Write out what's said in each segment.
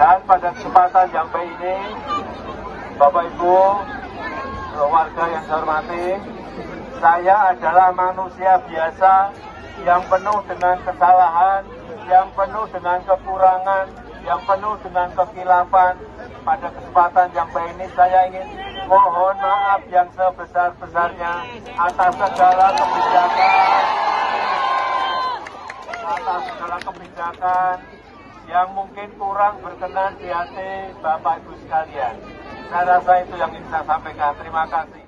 Dan pada kesempatan yang baik ini, Bapak Ibu, warga yang saya hormati, saya adalah manusia biasa yang penuh dengan kesalahan, yang penuh dengan kekurangan, yang penuh dengan kekilafan. Pada kesempatan yang baik ini saya ingin mohon maaf yang sebesar-besarnya atas segala kebijakan yang mungkin kurang berkenan di hati Bapak Ibu sekalian. Saya rasa itu yang ingin saya sampaikan. Terima kasih.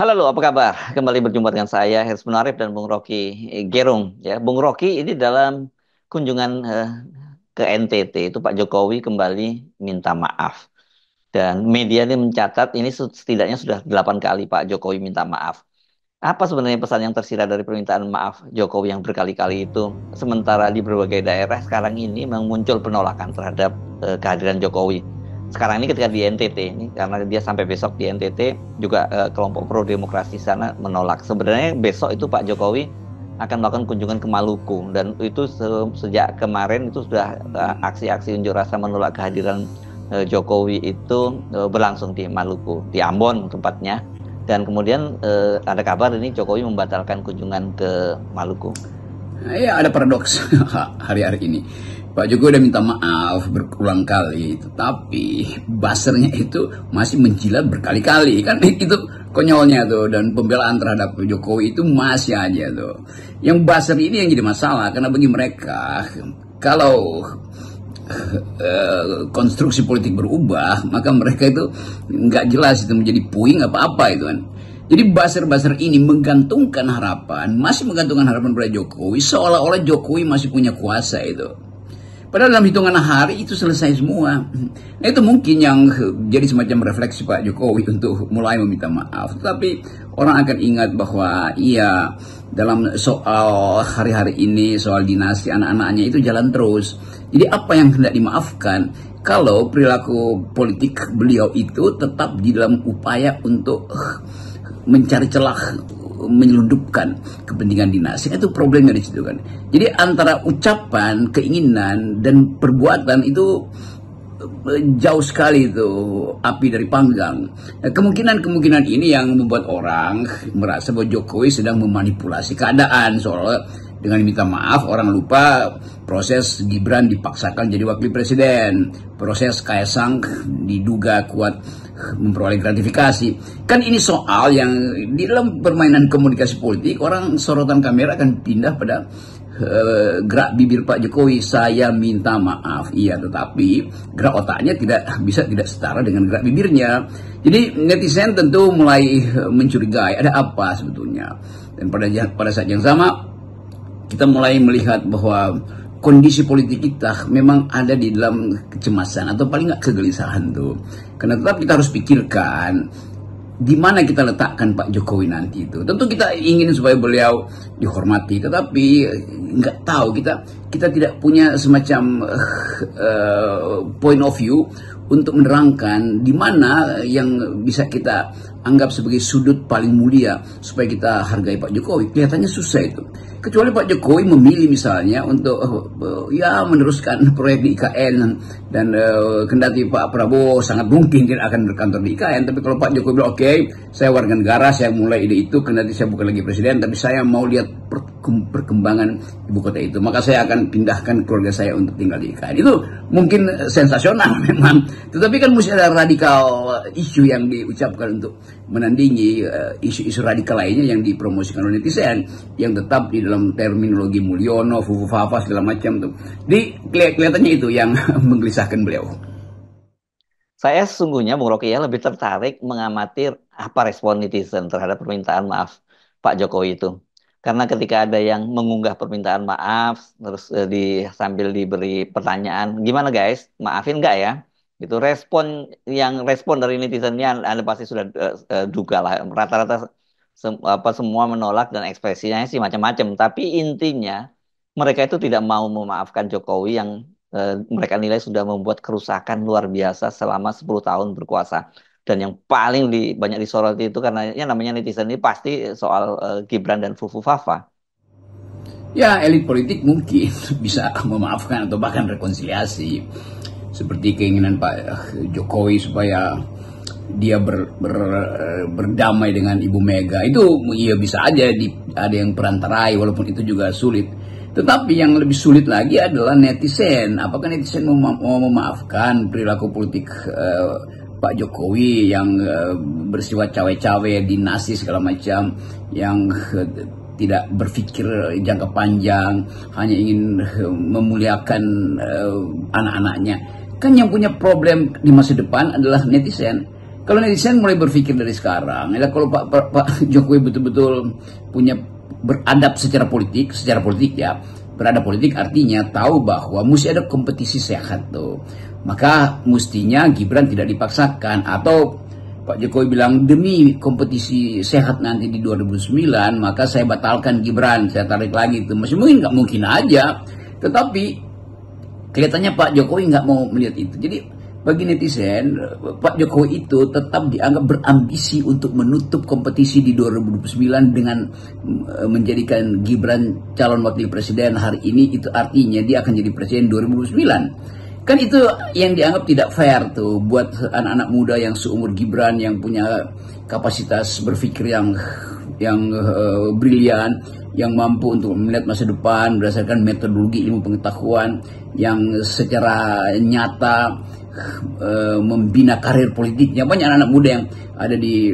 Halo, apa kabar? Kembali berjumpa dengan saya, Hersman Munarif dan Bung Rocky Gerung. Ya, Bung Rocky ini dalam kunjungan ke NTT itu Pak Jokowi kembali minta maaf. Dan media ini mencatat ini setidaknya sudah 8 kali Pak Jokowi minta maaf. Apa sebenarnya pesan yang tersirat dari permintaan maaf Jokowi yang berkali-kali itu? Sementara di berbagai daerah sekarang ini memang muncul penolakan terhadap kehadiran Jokowi. Sekarang ini ketika di NTT ini karena dia sampai besok di NTT juga kelompok pro demokrasi sana menolak. Sebenarnya besok itu Pak Jokowi akan melakukan kunjungan ke Maluku dan itu sejak kemarin itu sudah aksi-aksi unjuk rasa menolak kehadiran Jokowi itu berlangsung di Maluku, di Ambon tempatnya. Dan kemudian ada kabar ini Jokowi membatalkan kunjungan ke Maluku. Ya, ada paradoks hari-hari ini. Pak Jokowi udah minta maaf berulang kali, tetapi buzzernya itu masih menjilat berkali-kali. Kan itu konyolnya tuh, dan pembelaan terhadap Jokowi itu masih aja tuh. Yang buzzer ini yang jadi masalah, karena bagi mereka, kalau konstruksi politik berubah, maka mereka itu nggak jelas itu menjadi puing apa-apa itu kan. Jadi buzzer-buzzer ini menggantungkan harapan, masih menggantungkan harapan pada Jokowi, seolah-olah Jokowi masih punya kuasa itu. Padahal dalam hitungan hari itu selesai semua. Nah, itu mungkin yang jadi semacam refleksi Pak Jokowi untuk mulai meminta maaf. Tapi orang akan ingat bahwa iya, dalam soal hari-hari ini, soal dinasti anak-anaknya itu jalan terus. Jadi apa yang hendak dimaafkan kalau perilaku politik beliau itu tetap di dalam upaya untuk mencari celah, menyelundupkan kepentingan dinasti, itu problemnya di situ kan. Jadi antara ucapan, keinginan dan perbuatan itu jauh sekali itu api dari panggang. Nah, kemungkinan ini yang membuat orang merasa bahwa Jokowi sedang memanipulasi keadaan, soalnya dengan minta maaf orang lupa proses Gibran dipaksakan jadi wakil presiden, proses Kaesang diduga kuat memperoleh gratifikasi. Kan ini soal yang di dalam permainan komunikasi politik orang sorotan kamera akan pindah pada gerak bibir Pak Jokowi, saya minta maaf. Iya, tetapi gerak otaknya tidak setara dengan gerak bibirnya. Jadi netizen tentu mulai mencurigai ada apa sebetulnya. Dan pada saat yang sama kita mulai melihat bahwa kondisi politik kita memang ada di dalam kecemasan atau paling nggak kegelisahan tuh. Karena tetap kita harus pikirkan di mana kita letakkan Pak Jokowi nanti itu. Tentu kita ingin supaya beliau dihormati, tetapi nggak tahu kita tidak punya semacam point of view untuk menerangkan di mana yang bisa kita anggap sebagai sudut paling mulia supaya kita hargai Pak Jokowi. Kelihatannya susah itu. Kecuali Pak Jokowi memilih misalnya untuk ya meneruskan proyek di IKN dan kendati Pak Prabowo sangat mungkin tidak akan berkantor di IKN, tapi kalau Pak Jokowi bilang oke, saya warga negara, saya mulai ide itu, kendati saya bukan lagi presiden, tapi saya mau lihat perkembangan ibu kota itu, maka saya akan pindahkan keluarga saya untuk tinggal di IKN. Itu mungkin sensasional memang, tetapi kan mesti ada radikal isu yang diucapkan untuk menandingi isu-isu radikal lainnya yang dipromosikan oleh netizen yang tetap di dalam terminologi Mulyono, Fufu-Fafa segala macam tuh. Jadi kelihatannya itu yang menggelisahkan beliau. Saya sesungguhnya Bung Rocky ya lebih tertarik mengamati apa respon netizen terhadap permintaan maaf Pak Jokowi itu. Karena ketika ada yang mengunggah permintaan maaf, terus sambil diberi pertanyaan, gimana guys, maafin nggak ya? Itu respon dari netizennya Anda pasti sudah duga lah. Rata-rata semua menolak dan ekspresinya sih macam-macam. Tapi intinya mereka itu tidak mau memaafkan Jokowi yang mereka nilai sudah membuat kerusakan luar biasa selama 10 tahun berkuasa. Dan yang paling banyak disoroti itu karena ya namanya netizen ini pasti soal Gibran dan Fufu Fafa. Ya, elit politik mungkin bisa memaafkan atau bahkan rekonsiliasi. Seperti keinginan Pak Jokowi supaya dia berdamai dengan Ibu Mega. Itu ya bisa aja ada yang perantarai, walaupun itu juga sulit. Tetapi yang lebih sulit lagi adalah netizen. Apakah netizen mau memaafkan perilaku politik Pak Jokowi yang bersifat cawe-cawe, dinasti segala macam, yang tidak berpikir jangka panjang, hanya ingin memuliakan anak-anaknya. Kan yang punya problem di masa depan adalah netizen. Kalau netizen mulai berpikir dari sekarang, ya kalau Pak Jokowi betul-betul punya beradab secara politik ya, beradab politik artinya tahu bahwa mesti ada kompetisi sehat tuh. Maka mestinya Gibran tidak dipaksakan, atau Pak Jokowi bilang demi kompetisi sehat nanti di 2009 maka saya batalkan Gibran, saya tarik lagi itu. Masih mungkin, nggak mungkin aja, tetapi kelihatannya Pak Jokowi nggak mau melihat itu. Jadi bagi netizen, Pak Jokowi itu tetap dianggap berambisi untuk menutup kompetisi di 2029 dengan menjadikan Gibran calon wakil presiden hari ini. Itu artinya dia akan jadi presiden 2029. Kan itu yang dianggap tidak fair tuh buat anak-anak muda yang seumur Gibran, yang punya kapasitas berpikir yang brilian, yang mampu untuk melihat masa depan berdasarkan metodologi ilmu pengetahuan yang secara nyata membina karir politiknya. Banyak anak-anak muda yang ada di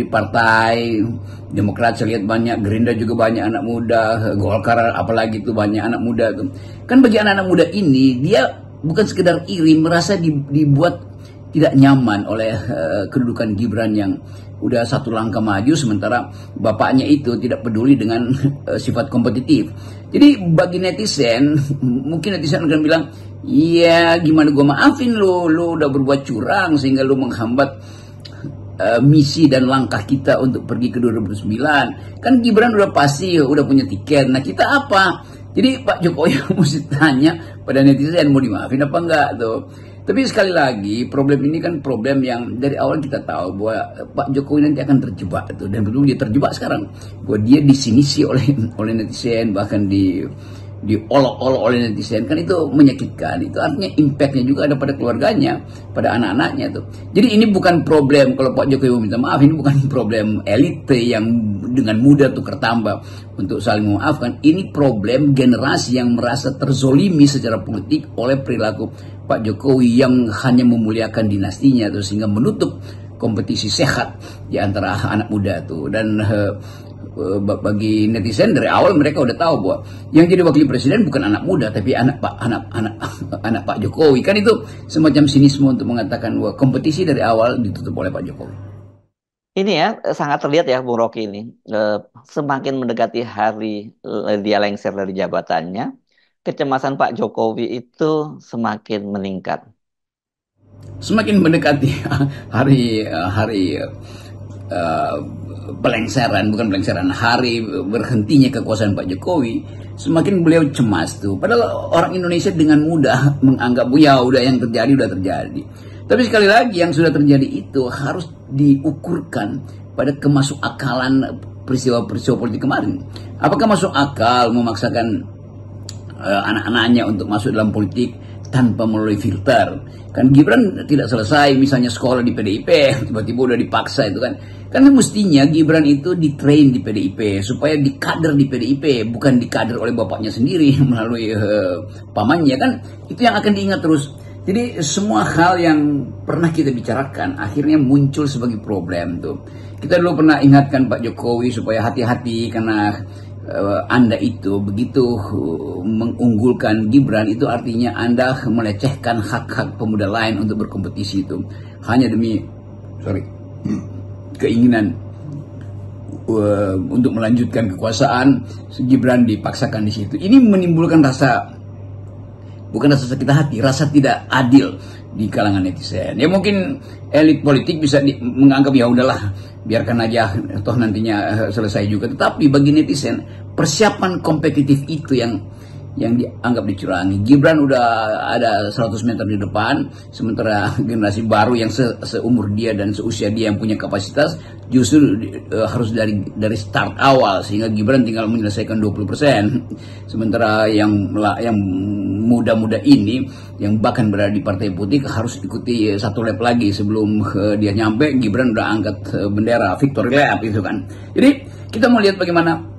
partai Demokrat, saya lihat banyak, Gerindra juga banyak anak muda, Golkar apalagi itu banyak anak muda tuh. Kan bagi anak-anak muda ini, dia bukan sekedar iri, merasa dibuat tidak nyaman oleh kedudukan Gibran yang udah satu langkah maju, sementara bapaknya itu tidak peduli dengan sifat kompetitif. Jadi bagi netizen, mungkin netizen akan bilang, iya gimana gue maafin lu udah berbuat curang sehingga lu menghambat misi dan langkah kita untuk pergi ke 2009. Kan Gibran udah pasti udah punya tiket, nah kita apa? Jadi Pak Jokowi mesti tanya pada netizen mau dimaafin apa enggak tuh. Tapi sekali lagi, problem ini kan problem yang dari awal kita tahu bahwa Pak Jokowi nanti akan terjebak itu, dan belum dia terjebak sekarang. Bahwa dia disinisi oleh netizen, bahkan diolok-olok oleh netizen, kan itu menyakitkan. Itu artinya impactnya juga ada pada keluarganya, pada anak-anaknya tuh. Jadi ini bukan problem kalau Pak Jokowi minta maaf, ini bukan problem elite yang dengan mudah tukar tambah untuk saling memaafkan. Ini problem generasi yang merasa terzolimi secara politik oleh perilaku Pak Jokowi yang hanya memuliakan dinastinya tuh, sehingga menutup kompetisi sehat di antara anak muda tuh. Dan bagi netizen dari awal mereka udah tahu bahwa yang jadi wakil presiden bukan anak muda tapi anak Pak Jokowi. Kan itu semacam sinisme untuk mengatakan bahwa kompetisi dari awal ditutup oleh Pak Jokowi. Ini ya sangat terlihat ya Bung Rocky ini, semakin mendekati hari dia lengser dari jabatannya, kecemasan Pak Jokowi itu semakin meningkat. Semakin mendekati hari hari berhentinya kekuasaan Pak Jokowi, semakin beliau cemas tuh. Padahal orang Indonesia dengan mudah menganggap ya udah yang terjadi udah terjadi. Tapi sekali lagi yang sudah terjadi itu harus diukurkan pada kemasukakalan peristiwa-peristiwa politik kemarin. Apakah masuk akal memaksakan anak-anaknya untuk masuk dalam politik tanpa melalui filter? Kan Gibran tidak selesai misalnya sekolah di PDIP, tiba-tiba udah dipaksa itu kan. Karena mestinya Gibran itu ditrain di PDIP supaya dikader di PDIP, bukan dikader oleh bapaknya sendiri melalui pamannya kan. Itu yang akan diingat terus. Jadi semua hal yang pernah kita bicarakan akhirnya muncul sebagai problem tuh. Kita dulu pernah ingatkan Pak Jokowi supaya hati-hati karena Anda itu begitu mengunggulkan Gibran, itu artinya Anda melecehkan hak-hak pemuda lain untuk berkompetisi itu hanya demi keinginan untuk melanjutkan kekuasaan. Gibran dipaksakan di situ. Ini menimbulkan bukan rasa sakit hati, rasa tidak adil di kalangan netizen. Ya mungkin elit politik bisa menganggap ya udahlah, biarkan aja toh nantinya selesai juga. Tetapi bagi netizen, persiapan kompetitif itu yang yang dianggap dicurangi. Gibran udah ada 100 meter di depan, sementara generasi baru yang seumur dia dan seusia dia yang punya kapasitas justru harus dari start awal, sehingga Gibran tinggal menyelesaikan 20%. Sementara yang muda-muda ini yang bahkan berada di Partai Putih harus ikuti satu lap lagi sebelum dia nyampe. Gibran udah angkat bendera victory lap itu kan. Jadi kita mau lihat bagaimana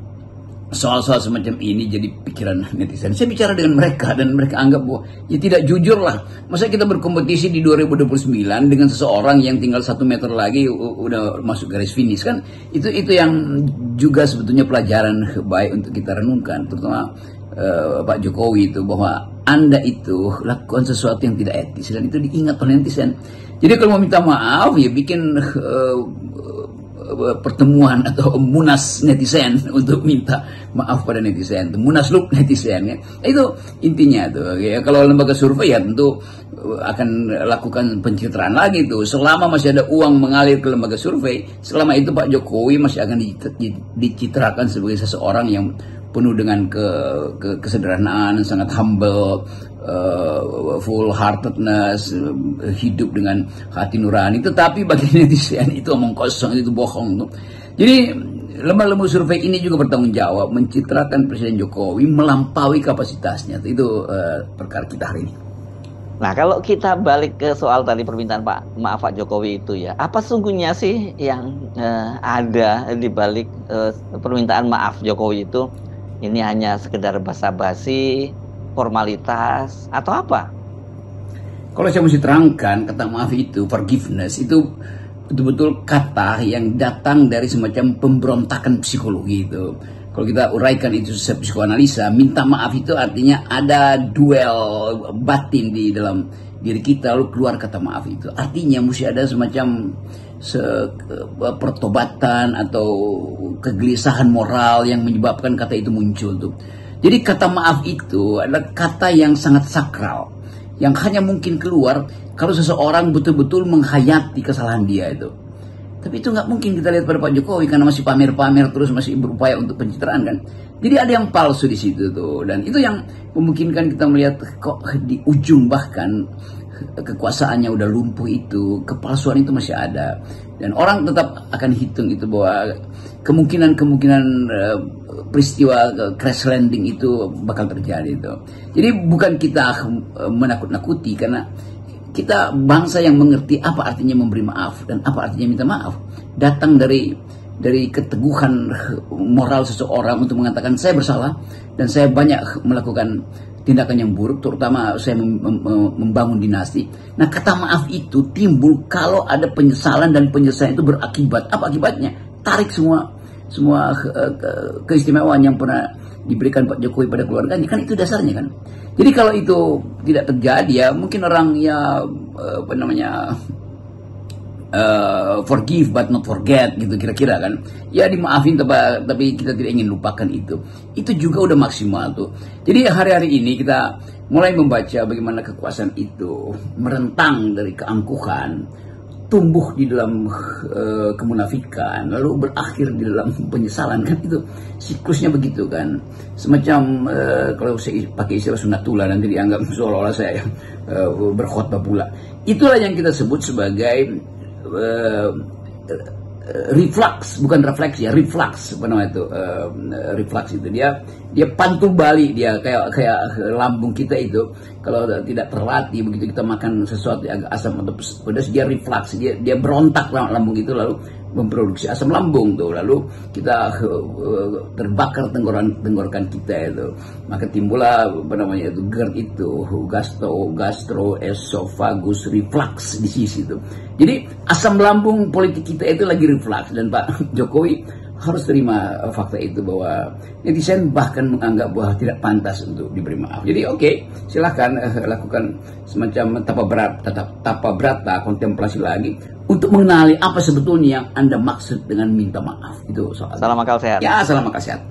soal-soal semacam ini jadi pikiran netizen. Saya bicara dengan mereka dan mereka anggap bahwa ya tidak jujur lah. Masa kita berkompetisi di 2029 dengan seseorang yang tinggal 1 meter lagi udah masuk garis finish kan? Itu yang juga sebetulnya pelajaran baik untuk kita renungkan, terutama Pak Jokowi itu, bahwa Anda itu lakukan sesuatu yang tidak etis dan itu diingat oleh netizen. Jadi kalau mau minta maaf ya bikin pertemuan atau munas netizen untuk minta maaf pada netizen, munaslup netizen ya. Itu intinya tuh ya. Kalau lembaga survei ya tentu akan lakukan pencitraan lagi tuh. Selama masih ada uang mengalir ke lembaga survei, selama itu Pak Jokowi masih akan dicitrakan sebagai seseorang yang penuh dengan kesederhanaan, sangat humble, full heartedness, hidup dengan hati nurani. Tetapi bagi netizen itu omong kosong, itu bohong. Jadi lembaga survei ini juga bertanggung jawab mencitrakan Presiden Jokowi melampaui kapasitasnya. Itu perkara kita hari ini. Nah, kalau kita balik ke soal tadi permintaan maaf Pak Jokowi itu ya, apa sungguhnya sih yang ada di balik permintaan maaf Jokowi itu? Ini hanya sekedar basa-basi, formalitas, atau apa? Kalau saya mesti terangkan, kata maaf itu, forgiveness, itu betul-betul kata yang datang dari semacam pemberontakan psikologi itu. Kalau kita uraikan itu secara psikoanalisa, minta maaf itu artinya ada duel batin di dalam diri kita, lalu keluar kata maaf itu. Artinya mesti ada semacam pertobatan atau kegelisahan moral yang menyebabkan kata itu muncul tuh. Jadi kata maaf itu adalah kata yang sangat sakral, yang hanya mungkin keluar kalau seseorang betul-betul menghayati kesalahan dia itu. Tapi itu nggak mungkin kita lihat pada Pak Jokowi karena masih pamer-pamer terus, masih berupaya untuk pencitraan kan. Jadi ada yang palsu di situ tuh, dan itu yang memungkinkan kita melihat kok di ujung bahkan kekuasaannya udah lumpuh itu, kepalsuan itu masih ada, dan orang tetap akan hitung itu bahwa kemungkinan peristiwa crash landing itu bakal terjadi itu. Jadi bukan kita menakut-nakuti, karena kita bangsa yang mengerti apa artinya memberi maaf dan apa artinya minta maaf. Datang dari keteguhan moral seseorang untuk mengatakan saya bersalah dan saya banyak melakukan tindakan yang buruk, terutama saya membangun dinasti. Nah, kata maaf itu timbul kalau ada penyesalan, dan penyesalan itu berakibat. Apa akibatnya? Tarik semua keistimewaan yang pernah diberikan Pak Jokowi pada keluarganya, kan itu dasarnya kan. Jadi kalau itu tidak terjadi ya mungkin orang ya forgive but not forget gitu kira-kira kan. Ya dimaafin tapi kita tidak ingin lupakan itu. Itu juga udah maksimal tuh. Jadi hari-hari ini kita mulai membaca bagaimana kekuasaan itu merentang dari keangkuhan, tumbuh di dalam kemunafikan, lalu berakhir di dalam penyesalan kan. Itu siklusnya begitu kan. Semacam kalau saya pakai istilah sunatullah nanti dianggap seolah-olah saya berkhotbah pula. Itulah yang kita sebut sebagai reflux, bukan refleksi ya, reflux, apa namanya itu, reflux itu dia pantul balik, dia kayak lambung kita itu kalau tidak terlatih, begitu kita makan sesuatu yang agak asam atau pedas, dia reflux, dia berontak lambung itu, lalu memproduksi asam lambung tuh, lalu kita terbakar tenggorokan kita itu, maka timbullah apa namanya itu GERD itu, gastroesophagus reflux disease itu. Jadi asam lambung politik kita itu lagi reflux, dan Pak Jokowi harus terima fakta itu bahwa netizen bahkan menganggap bahwa tidak pantas untuk diberi maaf. Jadi oke, silahkan lakukan semacam tapa brata kontemplasi lagi untuk mengenali apa sebetulnya yang Anda maksud dengan minta maaf. Itu soal. Salam akal sehat. Ya, salam akal sehat.